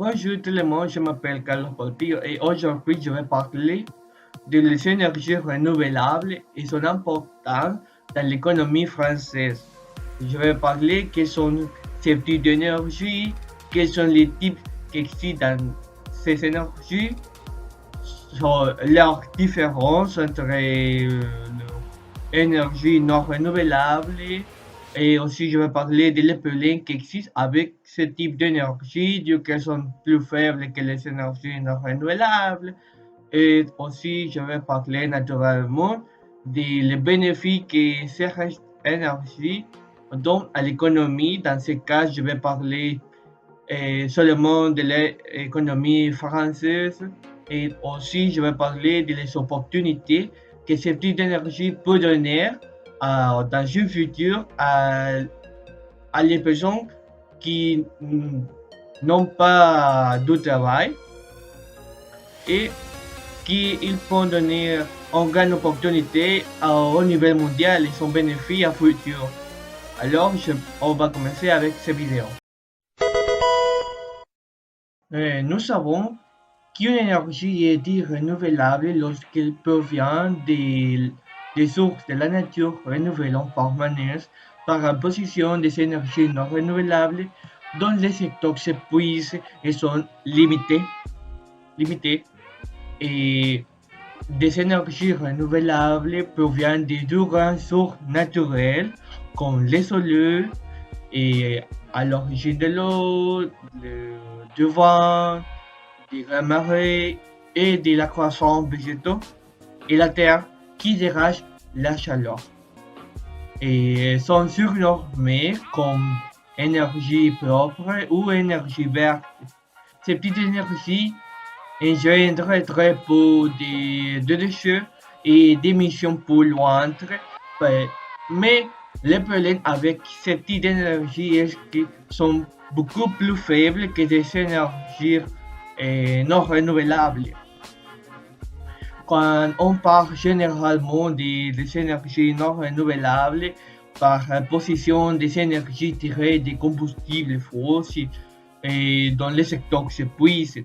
Bonjour tout le monde, je m'appelle Carlos Portillo et aujourd'hui je vais parler de les énergies renouvelables et son importance dans l'économie française. Je vais parler quels sont ces types d'énergie, quels sont les types qui existent dans ces énergies, sur leurs différences entre l'énergie non renouvelable et aussi je vais parler des problèmes qui existent avec ce type d'énergie, du qu'elles sont plus faibles que les énergies non renouvelables. Et aussi je vais parler naturellement des bénéfices que ces énergies donnent à l'économie. Dans ce cas, je vais parler seulement de l'économie française et aussi je vais parler des opportunités que ce type d'énergie peut donner dans un futur à les personnes qui n'ont pas de travail et qui ils peuvent donner une grande opportunité au niveau mondial et son bénéfice à futur. Alors, on va commencer avec cette vidéo. Nous savons qu'une énergie est dite renouvelable lorsqu'elle provient des sources de la nature renouvelées en permanence par opposition des énergies non renouvelables dont les secteurs s'épuisent et sont limités. Et des énergies renouvelables proviennent de deux grandes sources naturelles comme le soleil et à l'origine de l'eau, du vent, des grandes marées et de la croissance végétaux et la terre qui dégage la chaleur et sont surnommées comme énergie propre ou énergie verte. Ces petites énergies engendrent très peu de déchets et d'émissions polluantes, mais le problème avec ces types d'énergie est qu'ils sont beaucoup plus faibles que des énergies non renouvelables. Quand on parle généralement des énergies non renouvelables par position des énergies tirées des combustibles fossiles et dans les secteurs s'épuisent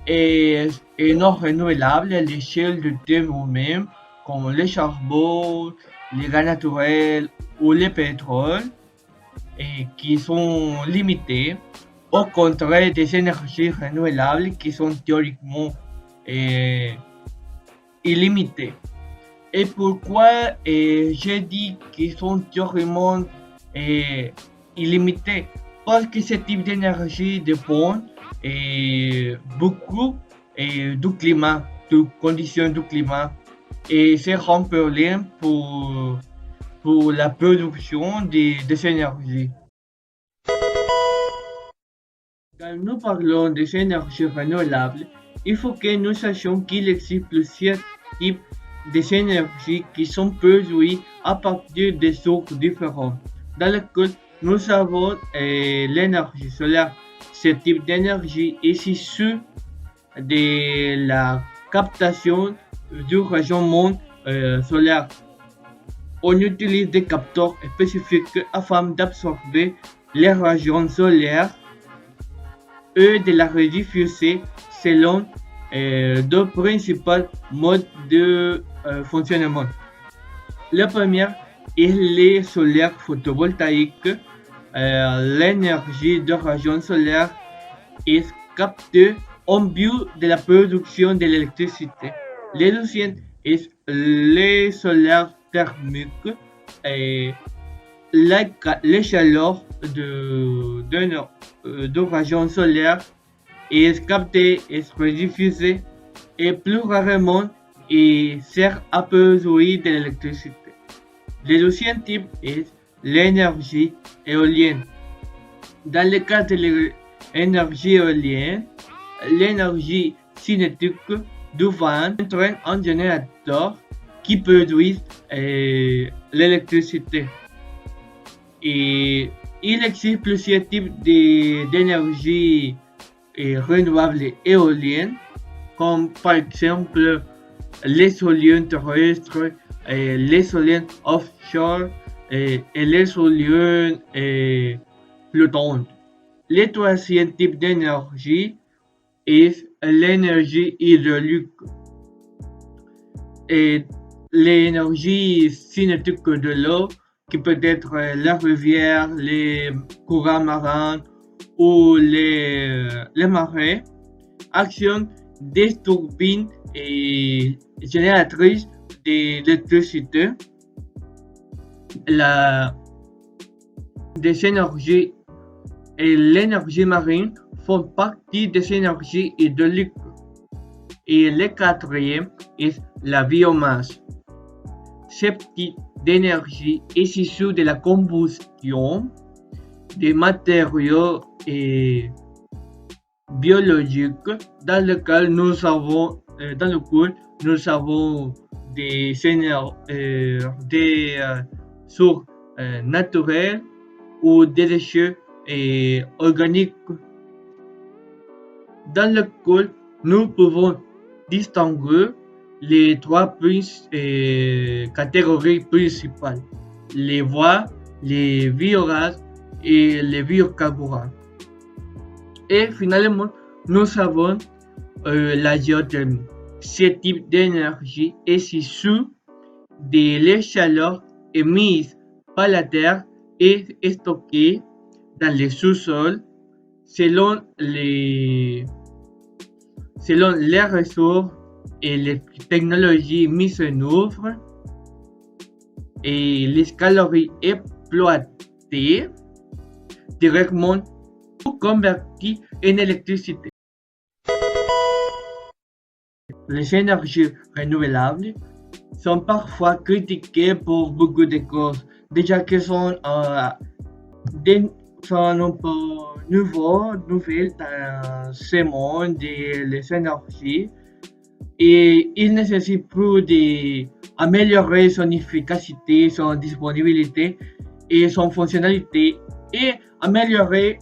et non renouvelables à l'échelle du temps même, comme le charbon, le gaz naturel ou le pétrole, et qui sont limitées, au contraire des énergies renouvelables qui sont théoriquement illimitées. Et pourquoi j'ai dit qu'ils sont théoriquement illimités? Parce que ce type d'énergie dépend beaucoup du climat, des conditions du climat, et c'est un problème pour la production des énergies. Quand nous parlons des énergies renouvelables, il faut que nous sachions qu'il existe plusieurs types d'énergies qui sont produites à partir de sources différentes. Dans le cas, nous avons l'énergie solaire. Ce type d'énergie est issu de la captation du rayonnement solaire. On utilise des capteurs spécifiques afin d'absorber les rayons solaires et de la rediffuser selon deux principaux modes de fonctionnement. Le premier est le solaire photovoltaïque. L'énergie de rayons solaires est captée en vue de la production de l'électricité. Le deuxième est le solaire thermique. La chaleur de rayons solaires est captée et rediffusée et plus rarement et sert à produire de l'électricité. Le deuxième type est l'énergie éolienne. Dans le cas de l'énergie éolienne, l'énergie cinétique du vent entraîne un générateur qui produit l'électricité. Et il existe plusieurs types d'énergie renouvelables éoliennes, comme par exemple les éoliennes terrestres, les éoliennes offshore et les éoliennes flottantes. Le troisième type d'énergie est l'énergie hydraulique. Et l'énergie cinétique de l'eau, qui peut être la rivière, les courants marins ou les marées, actionne des turbines et génératrices d'électricité. Des énergies et l'énergie marine font partie des énergies hydrauliques. Et le quatrième est la biomasse. Cette type d'énergie est issue de la combustion des matériaux biologiques dans lequel nous avons des sources naturelles ou des déchets organiques dans lequel nous pouvons distinguer les trois catégories principales: les bois, les biogaz et les biocarburants. Et finalement, nous avons la géothermie. Ce type d'énergie est issu de la chaleur émise par la Terre et stockée dans le sous-sol selon les ressources et les technologies mises en œuvre et les calories exploitées directement ou converties en électricité. Les énergies renouvelables sont parfois critiquées pour beaucoup de causes, déjà qu'elles sont un peu nouvelles dans ce monde des énergies, et il nécessite plus d'améliorer son efficacité, son disponibilité et son fonctionnalité, et améliorer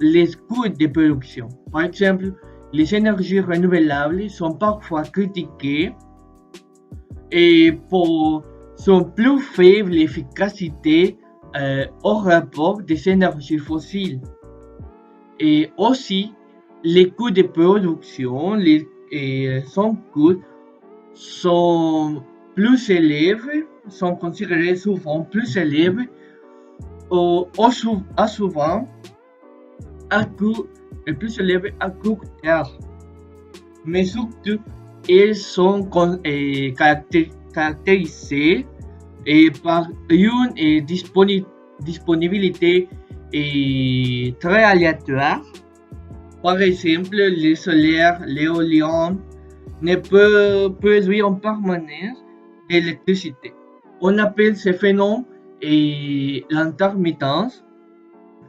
les coûts de production. Par exemple, les énergies renouvelables sont parfois critiquées pour son plus faible efficacité au rapport des énergies fossiles. Et aussi, les coûts de production, son coût sont plus élevés, sont considérés souvent plus élevés, souvent plus élevés à court terme. Mais surtout, ils sont caractérisés par une disponibilité très aléatoire. Par exemple, le solaire, l'éolien ne peut produire en permanence d'électricité. On appelle ce phénomène l'intermittence,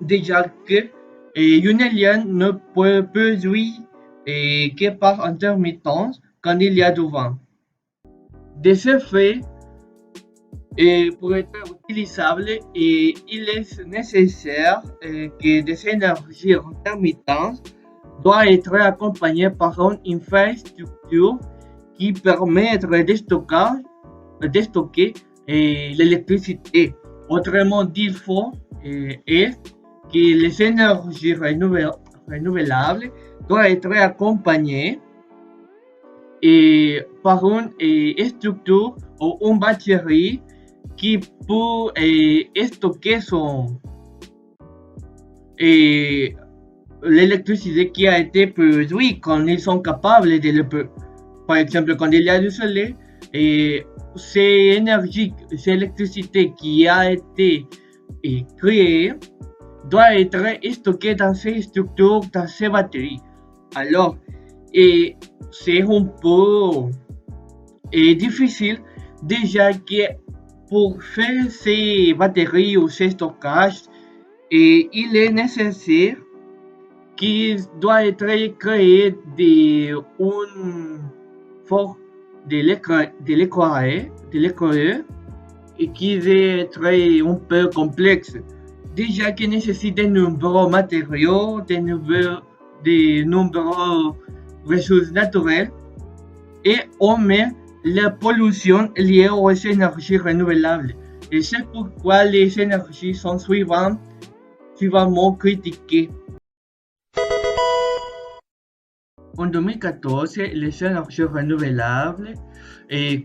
déjà que une éolienne ne peut produire que par intermittence quand il y a du vent. De ce fait, pour être utilisable, il est nécessaire que des énergies intermittentes doivent être accompagnées par une infrastructure qui permette de stocker l'électricité. Autrement dit, il faut que les énergies renouvelables doivent être accompagnées par une structure ou une batterie qui peut stocker l'électricité qui a été produite quand ils sont capables de le produire. Par exemple, quand il y a du soleil, cette électricité qui a été créée doit être stockée dans ces structures, dans ces batteries. Alors, c'est un peu difficile, déjà que pour faire ces batteries ou ces stockages, il est nécessaire qu'il doit être créé une forme de l'éclaireur et qui est très un peu complexe, déjà qu'il nécessite de nombreux matériaux, de nombreuses ressources naturelles, et on met la pollution liée aux énergies renouvelables. Et c'est pourquoi les énergies sont suivamment critiquées. En 2014, les énergies renouvelables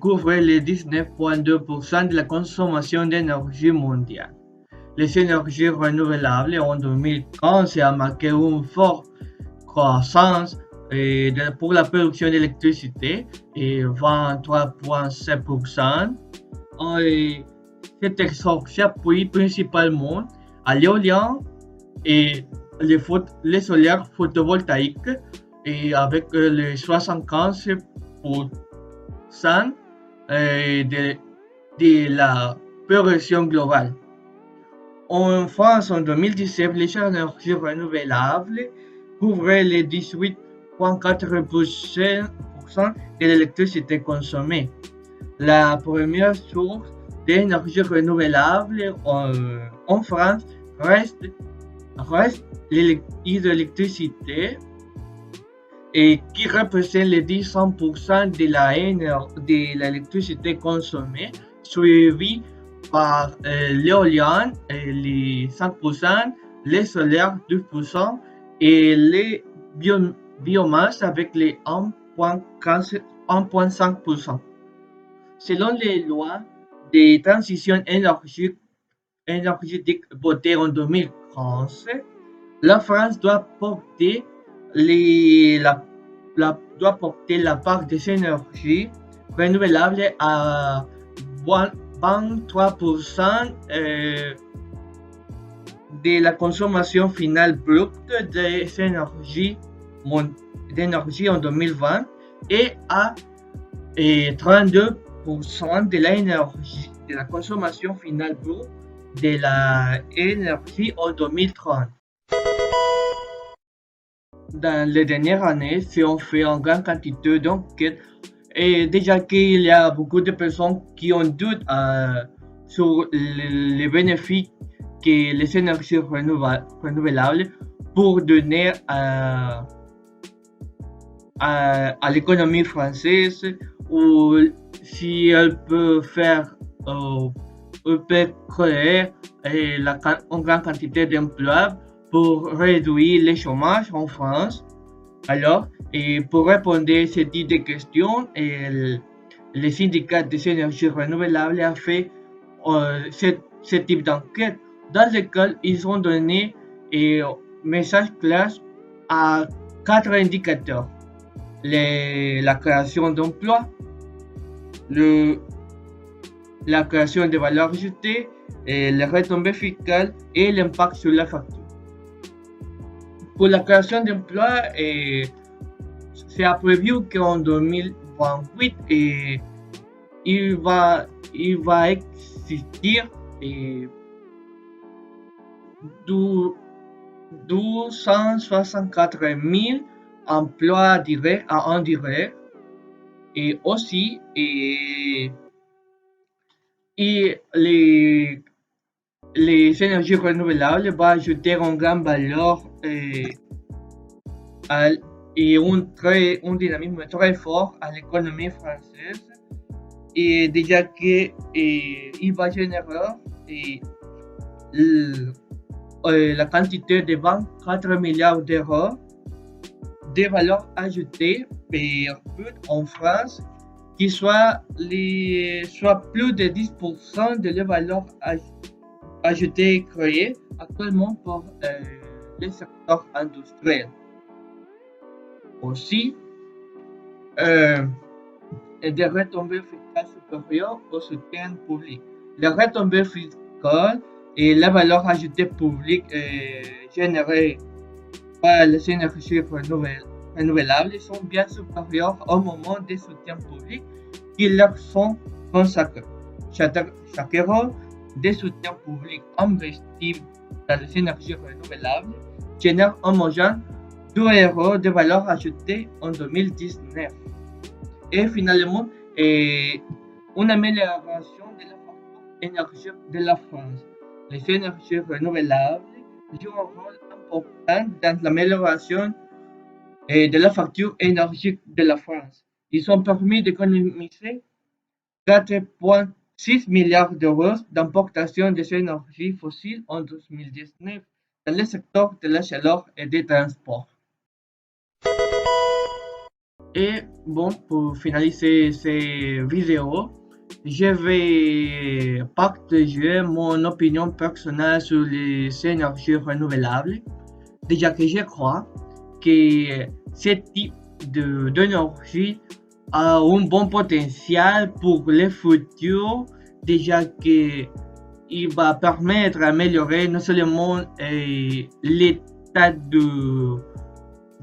couvrent les 19,2% de la consommation d'énergie mondiale. Les énergies renouvelables en 2015 ont marqué une forte croissance pour la production d'électricité et 23,7%. Et cette extraction s'appuie principalement à l'éolien et les solaires photovoltaïques et avec les 75% de la production globale. En France, en 2017, les énergies renouvelables couvraient les 18,4% de l'électricité consommée. La première source d'énergie renouvelable en France reste l'hydroélectricité et qui représente les 10% de l'électricité consommée, suivi par l'éolien, les 5%, les solaires 2% et les biomasses avec les 1,5%. Selon les lois de transition énergétique votées en 2015, la France doit porter la part des énergies renouvelables à 23% de la consommation finale brute des énergies en 2020 et à 32% de la consommation finale brute de l'énergie en 2030. Dans les dernières années, si on fait une grande quantité d'enquêtes, et déjà qu'il y a beaucoup de personnes qui ont doute sur les bénéfices que les énergies renouvelables pour donner à l'économie française, ou si elle peut faire, elle peut créer une grande quantité d'emplois pour réduire le chômage en France. Alors, et pour répondre à ce type de questions, les syndicats des énergies renouvelables ont fait ce type d'enquête dans lequel ils ont donné un message clair à 4 indicateurs. La création d'emplois, la création de valeur ajoutée, les retombées fiscales et l'impact sur la facture. Pour la création d'emplois, c'est prévu qu'en 2028, il va exister 264 000 emplois directs à indirects, et aussi les énergies renouvelables vont ajouter une grande valeur et un dynamisme très fort à l'économie française, et déjà qu'il va générer la quantité de 24 milliards d'euros de valeur ajoutée en France, qui soit plus de 10% de la valeur ajoutée créée actuellement par le secteur industriel. Aussi, des retombées fiscales supérieures au soutien public. Les retombées fiscales et la valeur ajoutée publique générée par les énergies renouvelables sont bien supérieures au moment des soutiens publics qui leur sont consacrés. Chaque euro de soutien public investi dans les énergies renouvelables génère en moyenne 2 euros de valeur ajoutée en 2019. Et finalement, une amélioration de la facture énergétique de la France. Les énergies renouvelables jouent un rôle important dans l'amélioration de la facture énergétique de la France. Ils ont permis d'économiser 4,6 milliards d'euros d'importation des énergies fossiles en 2019 dans le secteur de la chaleur et des transports. Et bon, pour finaliser ces vidéos, je vais partager mon opinion personnelle sur les énergies renouvelables. Déjà que je crois que ce type d'énergie a un bon potentiel pour le futur, déjà que il va permettre d'améliorer non seulement l'état de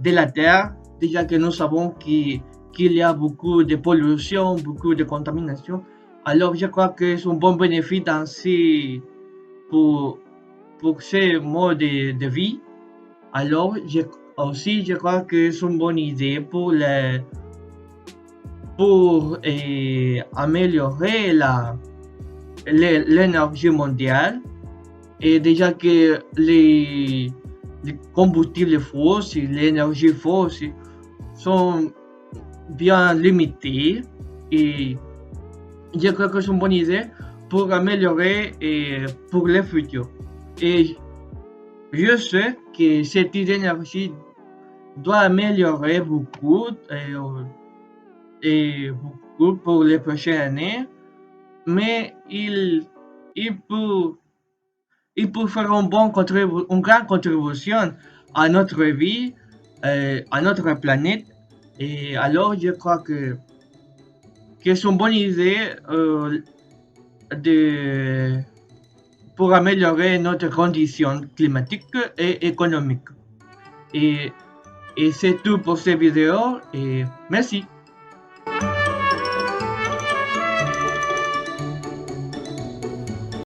la Terre, déjà que nous savons qu'il y a beaucoup de pollution, beaucoup de contamination. Alors je crois que c'est un bon bénéfice ainsi pour, pour ce mode de vie. Alors aussi je crois que c'est une bonne idée pour améliorer l'énergie mondiale. Et déjà que les combustibles fossiles, l'énergie fossile sont bien limités et je crois que c'est une bonne idée pour améliorer et pour le futur. Et je sais que cette énergie doit améliorer beaucoup et beaucoup pour les prochaines années, mais il peut faire une grande contribution à notre vie, à notre planète. Et alors, je crois que c'est une bonne idée de, pour améliorer notre condition climatique et économique. Et, et c'est tout pour cette vidéo et merci.